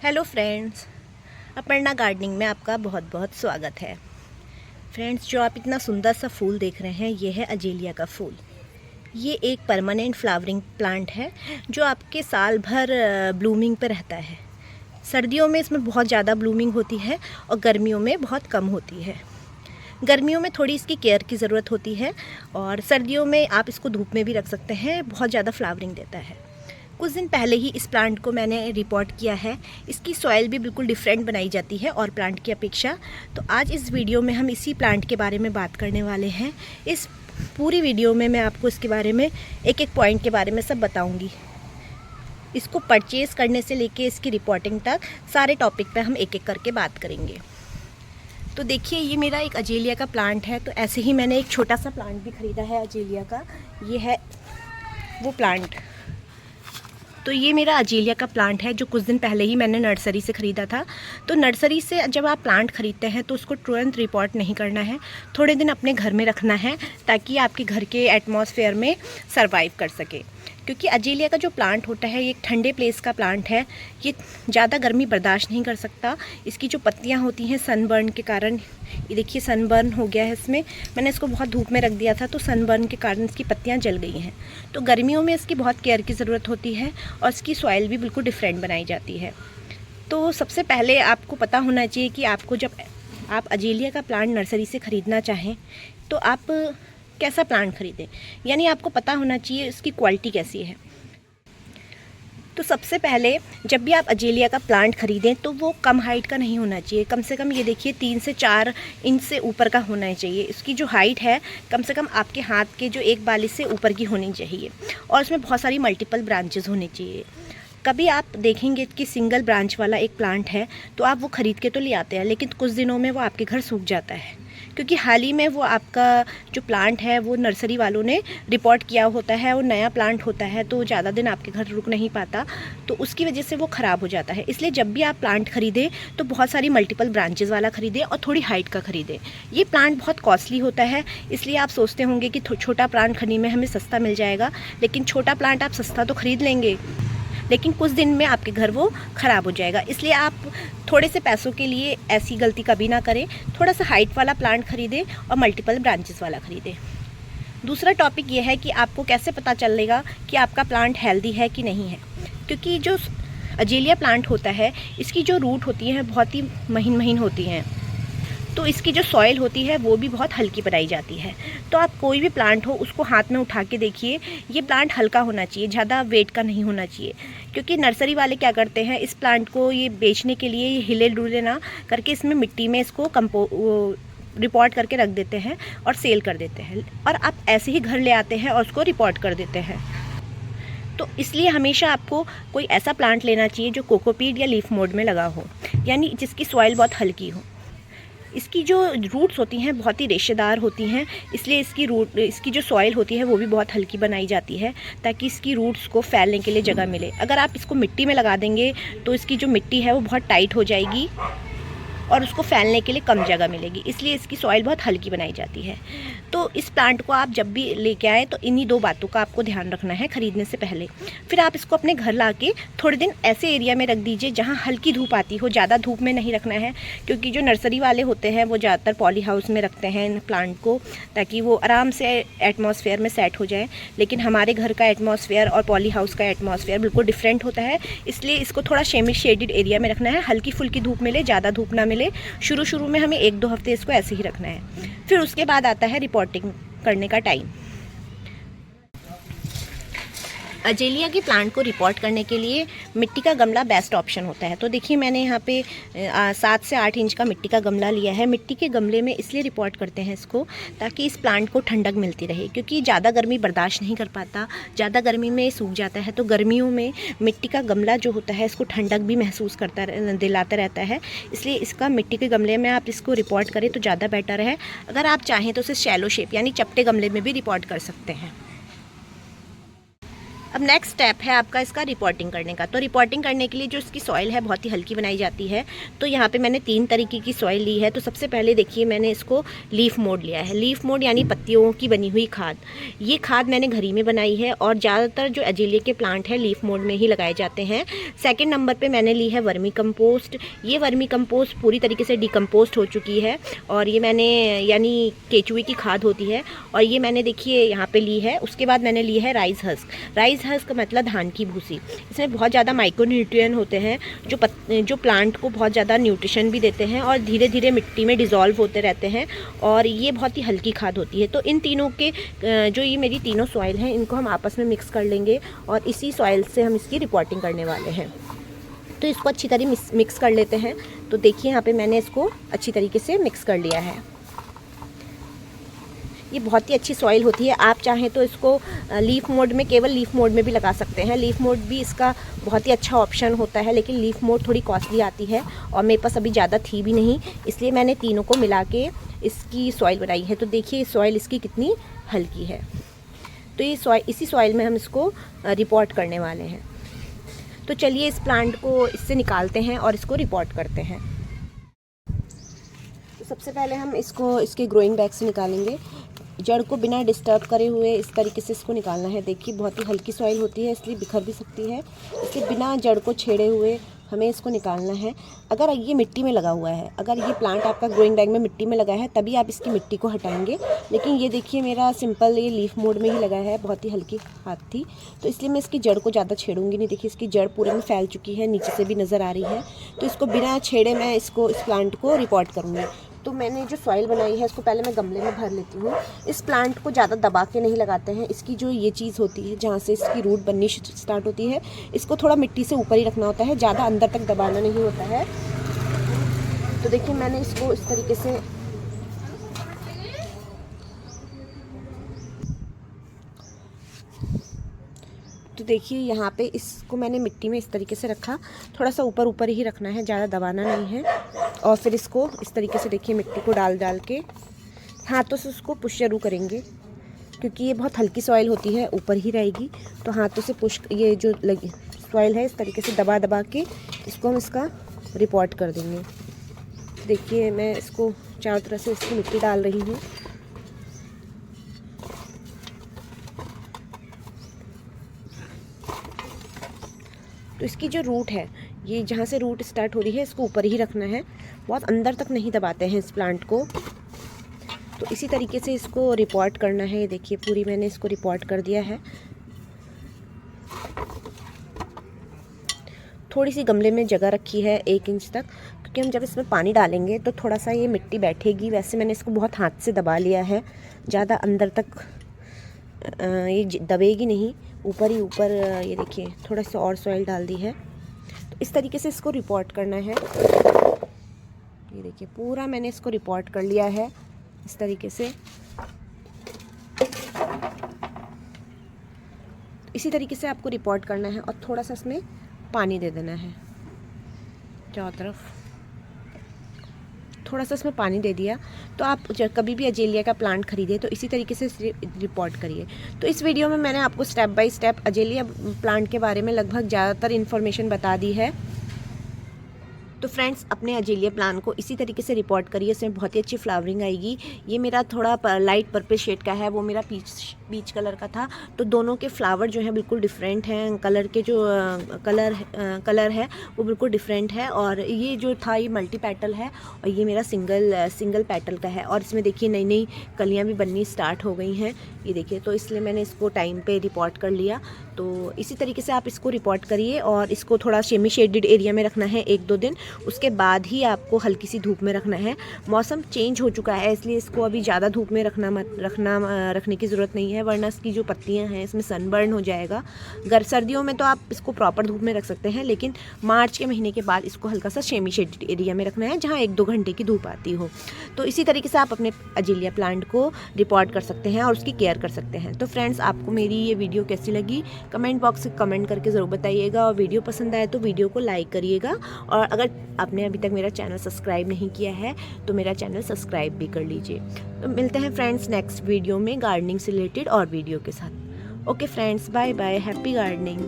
Hello friends, Aparna gardening में आपका बहुत बहुत स्वागत है। फ्रेंड्स, जो आप इतना सुंदर सा फूल देख रहे हैं, ये है अजेलिया का फूल। ये एक परमानेंट फ्लावरिंग प्लांट है जो आपके साल भर ब्लूमिंग पे रहता है। सर्दियों में इसमें बहुत ज़्यादा ब्लूमिंग होती है और गर्मियों में बहुत कम होती है। गर्मियों में थोड़ी इसकी केयर की ज़रूरत होती है और सर्दियों में आप इसको धूप में भी रख सकते हैं, बहुत ज़्यादा फ्लावरिंग देता है। कुछ दिन पहले ही इस प्लांट को मैंने रिपोर्ट किया है। इसकी सॉइल भी बिल्कुल डिफरेंट बनाई जाती है और प्लांट की अपेक्षा। तो आज इस वीडियो में हम इसी प्लांट के बारे में बात करने वाले हैं। इस पूरी वीडियो में मैं आपको इसके बारे में एक एक पॉइंट के बारे में सब बताऊंगी। इसको परचेज़ करने से लेके इसकी रिपोर्टिंग तक सारे टॉपिक पे हम एक एक करके बात करेंगे। तो देखिए, ये मेरा एक अजेलिया का प्लांट है। तो ऐसे ही मैंने एक छोटा सा प्लांट भी ख़रीदा है अजेलिया का। ये है वो प्लांट। तो ये मेरा अजेलिया का प्लांट है जो कुछ दिन पहले ही मैंने नर्सरी से ख़रीदा था। तो नर्सरी से जब आप प्लांट ख़रीदते हैं तो उसको तुरंत रिपोर्ट नहीं करना है, थोड़े दिन अपने घर में रखना है ताकि आपके घर के एटमॉस्फेयर में सरवाइव कर सके। क्योंकि अजेलिया का जो प्लांट होता है, ये एक ठंडे प्लेस का प्लांट है। ये ज़्यादा गर्मी बर्दाश्त नहीं कर सकता। इसकी जो पत्तियाँ होती हैं सनबर्न के कारण, ये देखिए सनबर्न हो गया है इसमें। मैंने इसको बहुत धूप में रख दिया था तो सनबर्न के कारण इसकी पत्तियाँ जल गई हैं। तो गर्मियों में इसकी बहुत केयर की ज़रूरत होती है और इसकी सॉइल भी बिल्कुल डिफरेंट बनाई जाती है। तो सबसे पहले आपको पता होना चाहिए कि आपको जब आप अजेलिया का प्लांट नर्सरी से ख़रीदना चाहें तो आप कैसा प्लांट खरीदें, यानी आपको पता होना चाहिए इसकी क्वालिटी कैसी है। तो सबसे पहले जब भी आप अजेलिया का प्लांट खरीदें तो वो कम हाइट का नहीं होना चाहिए। कम से कम ये देखिए 3 से 4 इंच से ऊपर का होना चाहिए। इसकी जो हाइट है कम से कम आपके हाथ के जो एक बाली से ऊपर की होनी चाहिए और उसमें बहुत सारी मल्टीपल ब्रांचेस होनी चाहिए। कभी आप देखेंगे कि सिंगल ब्रांच वाला एक प्लांट है तो आप वो ख़रीद के तो ले आते हैं, लेकिन कुछ दिनों में वो आपके घर सूख जाता है क्योंकि हाल ही में वो आपका जो प्लांट है वो नर्सरी वालों ने रिपोर्ट किया होता है और नया प्लांट होता है तो ज़्यादा दिन आपके घर रुक नहीं पाता, तो उसकी वजह से वो ख़राब हो जाता है। इसलिए जब भी आप प्लांट ख़रीदें तो बहुत सारी मल्टीपल ब्रांचेस वाला ख़रीदें और थोड़ी हाइट का ख़रीदें। ये प्लांट बहुत कॉस्टली होता है, इसलिए आप सोचते होंगे कि छोटा प्लांट खरीदने में हमें सस्ता मिल जाएगा, लेकिन छोटा प्लांट आप सस्ता तो ख़रीद लेंगे लेकिन कुछ दिन में आपके घर वो ख़राब हो जाएगा। इसलिए आप थोड़े से पैसों के लिए ऐसी गलती कभी ना करें। थोड़ा सा हाइट वाला प्लांट ख़रीदें और मल्टीपल ब्रांचेस वाला ख़रीदें। दूसरा टॉपिक ये है कि आपको कैसे पता चलेगा कि आपका प्लांट हेल्दी है कि नहीं है। क्योंकि जो अजेलिया प्लांट होता है, इसकी जो रूट होती हैं बहुत ही महीन महीन होती हैं, तो इसकी जो सॉइल होती है वो भी बहुत हल्की बनाई जाती है। तो आप कोई भी प्लांट हो उसको हाथ में उठा के देखिए, ये प्लांट हल्का होना चाहिए, ज़्यादा वेट का नहीं होना चाहिए। क्योंकि नर्सरी वाले क्या करते हैं, इस प्लांट को ये बेचने के लिए ये हिले डुले ना करके इसमें मिट्टी में इसको रिपोर्ट करके रख देते हैं और सेल कर देते हैं, और आप ऐसे ही घर ले आते हैं और उसको रिपोर्ट कर देते हैं। तो इसलिए हमेशा आपको कोई ऐसा प्लांट लेना चाहिए जो कोकोपीट या लीफ मोड में लगा हो, यानी जिसकी सॉइल बहुत हल्की हो। इसकी जो रूट्स होती हैं बहुत ही रेशेदार होती हैं, इसलिए इसकी जो सॉइल होती है वो भी बहुत हल्की बनाई जाती है ताकि इसकी रूट्स को फैलने के लिए जगह मिले। अगर आप इसको मिट्टी में लगा देंगे तो इसकी जो मिट्टी है वो बहुत टाइट हो जाएगी और उसको फैलने के लिए कम जगह मिलेगी, इसलिए इसकी सॉइल बहुत हल्की बनाई जाती है। तो इस प्लांट को आप जब भी लेके आएँ तो इन्हीं 2 बातों का आपको ध्यान रखना है ख़रीदने से पहले। फिर आप इसको अपने घर ला के थोड़े दिन ऐसे एरिया में रख दीजिए जहाँ हल्की धूप आती हो, ज़्यादा धूप में नहीं रखना है। क्योंकि जो नर्सरी वाले होते हैं वो ज़्यादातर पॉली हाउस में रखते हैं इन प्लांट को ताकि वो आराम से एटमॉस्फेयर में सेट हो जाए, लेकिन हमारे घर का एटमॉस्फेयर और पॉली हाउस का एटमॉस्फेयर बिल्कुल डिफरेंट होता है। इसलिए इसको थोड़ा सेमी शेडेड एरिया में रखना है, हल्की फुल्की धूप मिले, ज़्यादा धूप ना मिले। शुरू में हमें 1-2 हफ्ते इसको ऐसे ही रखना है। फिर उसके बाद आता है रिपोर्टिंग करने का टाइम। अजेलिया के प्लांट को रिपोर्ट करने के लिए मिट्टी का गमला बेस्ट ऑप्शन होता है। तो देखिए, मैंने यहाँ पे 7 से 8 इंच का मिट्टी का गमला लिया है। मिट्टी के गमले में इसलिए रिपोर्ट करते हैं इसको ताकि इस प्लांट को ठंडक मिलती रहे, क्योंकि ज़्यादा गर्मी बर्दाश्त नहीं कर पाता, ज़्यादा गर्मी में सूख जाता है। तो गर्मियों में मिट्टी का गमला जो होता है इसको ठंडक भी महसूस दिलाता रहता है, इसलिए इसका मिट्टी के गमले में आप इसको रिपोर्ट करें तो ज़्यादा बेटर है। अगर आप चाहें तो इसे शैलो शेप यानी चपटे गमले में भी रिपोर्ट कर सकते हैं। अब नेक्स्ट स्टेप है आपका इसका रिपोर्टिंग करने का। तो रिपोर्टिंग करने के लिए जो इसकी सॉइल है बहुत ही हल्की बनाई जाती है। तो यहाँ पे मैंने 3 तरीके की सॉइल ली है। तो सबसे पहले देखिए मैंने इसको लीफ मोड लिया है। लीफ मोड यानी पत्तियों की बनी हुई खाद। ये खाद मैंने घर ही में बनाई है और ज़्यादातर जो एजेलिया के प्लांट हैं लीफ मोड में ही लगाए जाते हैं। सेकेंड नंबर पर मैंने ली है वर्मी कम्पोस्ट। ये वर्मी कम्पोस्ट पूरी तरीके से डिकम्पोस्ट हो चुकी है और ये मैंने यानी केचुए की खाद होती है और ये मैंने देखिए यहाँ पे ली है। उसके बाद मैंने ली है राइस हस्क। राइस हस्क का मतलब धान की भूसी। इसमें बहुत ज़्यादा माइक्रोन्यूट्रिएंट होते हैं जो प्लांट को बहुत ज़्यादा न्यूट्रिशन भी देते हैं और धीरे धीरे मिट्टी में डिज़ोल्व होते रहते हैं और ये बहुत ही हल्की खाद होती है। तो इन तीनों के जो ये मेरी तीनों सॉइल हैं इनको हम आपस में मिक्स कर लेंगे और इसी सॉइल से हम इसकी रिपोर्टिंग करने वाले हैं। तो इसको अच्छी तरह मिक्स कर लेते हैं। तो देखिए यहाँ पे मैंने इसको अच्छी तरीके से मिक्स कर लिया है। ये बहुत ही अच्छी सॉइल होती है। आप चाहें तो इसको लीफ मोड में, केवल लीफ मोड में भी लगा सकते हैं। लीफ मोड भी इसका बहुत ही अच्छा ऑप्शन होता है, लेकिन लीफ मोड थोड़ी कॉस्टली आती है और मेरे पास अभी ज़्यादा थी भी नहीं, इसलिए मैंने तीनों को मिला के इसकी सॉइल बनाई है। तो देखिए सॉइल इसकी कितनी हल्की है। तो ये सॉइल, इसी सॉइल में हम इसको रिपोर्ट करने वाले हैं। तो चलिए इस प्लांट को इससे निकालते हैं और इसको रिपोर्ट करते हैं। तो सबसे पहले हम इसको इसके ग्रोइंग बैग से निकालेंगे। जड़ को बिना डिस्टर्ब करे हुए इस तरीके से इसको निकालना है। देखिए बहुत ही हल्की सॉइल होती है इसलिए बिखर भी सकती है, इसलिए बिना जड़ को छेड़े हुए हमें इसको निकालना है। अगर ये मिट्टी में लगा हुआ है, अगर ये प्लांट आपका ग्रोइंग बैग में मिट्टी में लगा है तभी आप इसकी मिट्टी को हटाएंगे, लेकिन ये देखिए मेरा सिंपल ये लीफ मोड में ही लगा है, बहुत ही हल्की हाथ थी, तो इसलिए मैं इसकी जड़ को ज़्यादा छेड़ूंगी नहीं। देखिए इसकी जड़ पूरे में फैल चुकी है, नीचे से भी नज़र आ रही है। तो इसको बिना छेड़े मैं इस प्लांट को रिपोर्ट करूँगी। तो मैंने जो सॉइल बनाई है इसको पहले मैं गमले में भर लेती हूँ। इस प्लांट को ज़्यादा दबा के नहीं लगाते हैं। इसकी जो ये चीज़ होती है जहाँ से इसकी रूट बननी स्टार्ट होती है, इसको थोड़ा मिट्टी से ऊपर ही रखना होता है, ज़्यादा अंदर तक दबाना नहीं होता है। तो देखिए मैंने इसको इस तरीके से देखिए यहाँ पे इसको मैंने मिट्टी में इस तरीके से रखा, थोड़ा सा ऊपर ऊपर ही रखना है, ज़्यादा दबाना नहीं है। और फिर इसको इस तरीके से देखिए मिट्टी को डाल के हाथों से उसको पुश शुरू करेंगे, क्योंकि ये बहुत हल्की सॉइल होती है, ऊपर ही रहेगी। तो हाथों से पुश, ये जो लगी सॉइल है इस तरीके से दबा के इसको हम इसका रिपोर्ट कर देंगे। देखिए मैं इसको चारों तरफ से इसकी मिट्टी डाल रही हूँ। तो इसकी जो रूट है, ये जहाँ से रूट स्टार्ट हो रही है इसको ऊपर ही रखना है, बहुत अंदर तक नहीं दबाते हैं इस प्लांट को। तो इसी तरीके से इसको रिपोर्ट करना है। देखिए पूरी मैंने इसको रिपोर्ट कर दिया है। थोड़ी सी गमले में जगह रखी है 1 इंच तक, क्योंकि हम जब इसमें पानी डालेंगे तो थोड़ा सा ये मिट्टी बैठेगी। वैसे मैंने इसको बहुत हाथ से दबा लिया है, ज़्यादा अंदर तक ये दबेगी नहीं, ऊपर ही ऊपर। ये देखिए थोड़ा सा और सॉइल डाल दी है। तो इस तरीके से इसको रिपोर्ट करना है। ये देखिए पूरा मैंने इसको रिपोर्ट कर लिया है इस तरीके से। इसी तरीके से आपको रिपोर्ट करना है और थोड़ा सा इसमें पानी दे देना है चारों तरफ। थोड़ा सा इसमें पानी दे दिया। तो आप कभी भी अजेलिया का प्लांट खरीदे तो इसी तरीके से रिपोर्ट करिए। तो इस वीडियो में मैंने आपको step by step azalea plant के बारे में लगभग ज़्यादातर इन्फॉर्मेशन बता दी है। तो फ्रेंड्स अपने अजेलिया प्लांट को इसी तरीके से रिपोर्ट करिए, इसमें बहुत ही अच्छी फ्लावरिंग आएगी। ये मेरा थोड़ा लाइट पर्पल शेड का है, वो मेरा पीच कलर का था। तो दोनों के फ्लावर जो है बिल्कुल डिफरेंट हैं, कलर के जो कलर है वो बिल्कुल डिफरेंट है। और ये जो था ये मल्टी पेटल है और ये मेरा सिंगल पेटल का है। और इसमें देखिए नई नई कलियाँ भी बननी स्टार्ट हो गई हैं, ये देखिए। तो इसलिए मैंने इसको टाइम पे रिपोर्ट कर लिया। तो इसी तरीके से आप इसको रिपोर्ट करिए और इसको थोड़ा सेमी शेडेड एरिया में रखना है 1-2 दिन, उसके बाद ही आपको हल्की सी धूप में रखना है। मौसम चेंज हो चुका है इसलिए इसको अभी ज़्यादा धूप में रखने की ज़रूरत नहीं है, वरना इसकी जो पत्तियां हैं इसमें सनबर्न हो जाएगा। सर्दियों में तो आप इसको प्रॉपर धूप में रख सकते हैं, लेकिन मार्च के महीने के बाद इसको हल्का सा सेमी शेडेड एरिया में रखना है जहाँ 1-2 घंटे की धूप आती हो। तो इसी तरीके से आप अपने अजेलिया प्लांट को रिपोर्ट कर सकते हैं और उसकी केयर कर सकते हैं। तो फ्रेंड्स आपको मेरी ये वीडियो कैसी लगी कमेंट बॉक्स में कमेंट करके ज़रूर बताइएगा, और वीडियो पसंद आए तो वीडियो को लाइक करिएगा। और अगर आपने अभी तक मेरा चैनल सब्सक्राइब नहीं किया है तो मेरा चैनल सब्सक्राइब भी कर लीजिए। तो मिलते हैं फ्रेंड्स नेक्स्ट वीडियो में गार्डनिंग से रिलेटेड और वीडियो के साथ। Okay friends, bye bye, happy gardening.